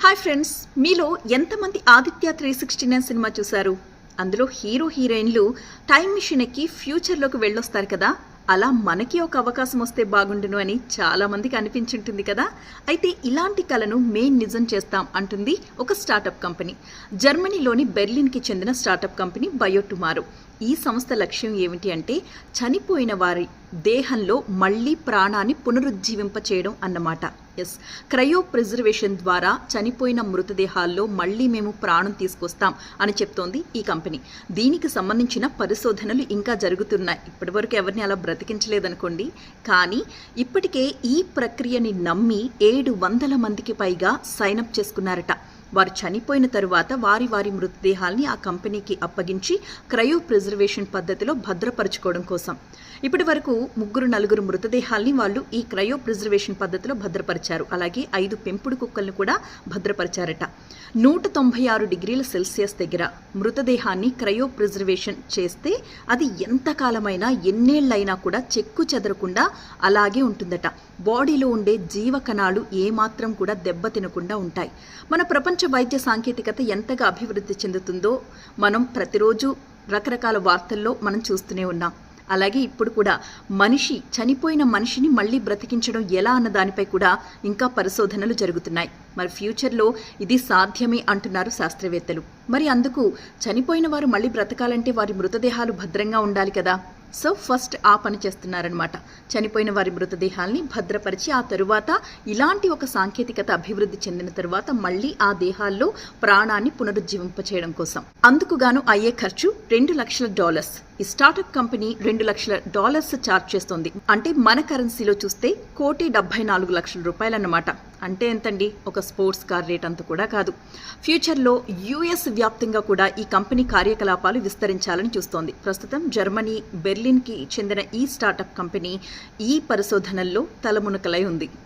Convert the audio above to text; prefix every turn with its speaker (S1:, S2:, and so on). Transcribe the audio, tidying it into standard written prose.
S1: Hi friends, మీలో ఎంతమంది Aditya 369 cinema చూశారు? అందులో హీరో హీరోయిన్లు టైం మిషన్ ఎక్కి ఫ్యూచర్లోకి వెళ్ళొస్తారు కదా. అలా మనకి ఒక అవకాశం వస్తే బాగుండును అని చాలా మందికి అనిపించుంటుంది కదా. అయితే ఇలాంటి కలను మేం నిజం చేస్తాం అంటుంది ఒక స్టార్టప్ కంపెనీ. జర్మనీలోని బెర్లిన్కి చెందిన స్టార్టప్ కంపెనీ బయోటుమారో. ఈ సంస్థ లక్ష్యం ఏమిటి అంటే చనిపోయిన వారి దేహంలో మళ్లీ ప్రాణాన్ని పునరుజ్జీవింప చేయడం అన్నమాట. క్రయో ప్రిజర్వేషన్ ద్వారా చనిపోయిన మృతదేహాల్లో మళ్లీ మేము ప్రాణం తీసుకొస్తాం అని చెప్తోంది ఈ కంపెనీ. దీనికి సంబంధించిన పరిశోధనలు ఇంకా జరుగుతున్నాయి. ఇప్పటివరకు ఎవరిని అలా బ్రతికించలేదనుకోండి, కానీ ఇప్పటికే ఈ ప్రక్రియని నమ్మి 700 మందికి పైగా సైనప్ చేసుకున్నారట. వారు చనిపోయిన తరువాత వారి మృతదేహాల్ని ఆ కంపెనీకి అప్పగించి క్రయో ప్రిజర్వేషన్ పద్ధతిలో భద్రపరచుకోవడం కోసం. ఇప్పటి వరకు 3-4 మృతదేహాల్ని వాళ్ళు ఈ క్రయో ప్రిజర్వేషన్ పద్ధతిలో భద్రపరిచారు. అలాగే 5 పెంపుడు కుక్కలను కూడా భద్రపరిచారట. 196 డిగ్రీల సెల్సియస్ దగ్గర మృతదేహాన్ని క్రయో ప్రిజర్వేషన్ చేస్తే అది ఎంతకాలమైనా ఎన్నేళ్లైనా కూడా చెక్కు చెదరకుండా అలాగే ఉంటుందట. బాడీలో ఉండే జీవకణాలు ఏమాత్రం కూడా దెబ్బతినకుండా ఉంటాయి. మన ప్రపంచ వైద్య సాంకేతికత ఎంతగా అభివృద్ధి చెందుతుందో మనం ప్రతిరోజు రకరకాల వార్తల్లో మనం చూస్తూనే ఉన్నాం. అలాగే ఇప్పుడు కూడా చనిపోయిన మనిషిని మళ్ళీ బ్రతికించడం ఎలా అన్న దానిపై కూడా ఇంకా పరిశోధనలు జరుగుతున్నాయి. మరి ఫ్యూచర్లో ఇది సాధ్యమే అంటున్నారు శాస్త్రవేత్తలు. మరి అందుకు చనిపోయిన వారు మళ్ళీ బ్రతకాలంటే వారి మృతదేహాలు భద్రంగా ఉండాలి కదా. సో ఫస్ట్ ఆ పని చేస్తున్నారనమాట. చనిపోయిన వారి మృతదేహాల్ని భద్రపరిచి ఆ తరువాత ఇలాంటి ఒక సాంకేతికత అభివృద్ధి చెందిన తరువాత మళ్ళీ ఆ దేహాల్లో ప్రాణాన్ని పునరుజ్జీవింపచేయడం కోసం. అందుకు గాను అయ్యే ఖర్చు $2 లక్షల. ఈ స్టార్టప్ కంపెనీ $2 లక్షల చార్జ్ చేస్తోంది. అంటే మన కరెన్సీలో చూస్తే ₹1,74,00,000 అన్నమాట. అంటే ఎంతండి? ఒక స్పోర్ట్స్ కార్ రేట్ అంత కూడా కాదు. ఫ్యూచర్లో US వ్యాప్తంగా కూడా ఈ కంపెనీ కార్యకలాపాలు విస్తరించాలని చూస్తోంది. ప్రస్తుతం జర్మనీ బెర్లిన్కి చెందిన ఈ స్టార్టప్ కంపెనీ ఈ పరిశోధనల్లో తలమునకలై ఉంది.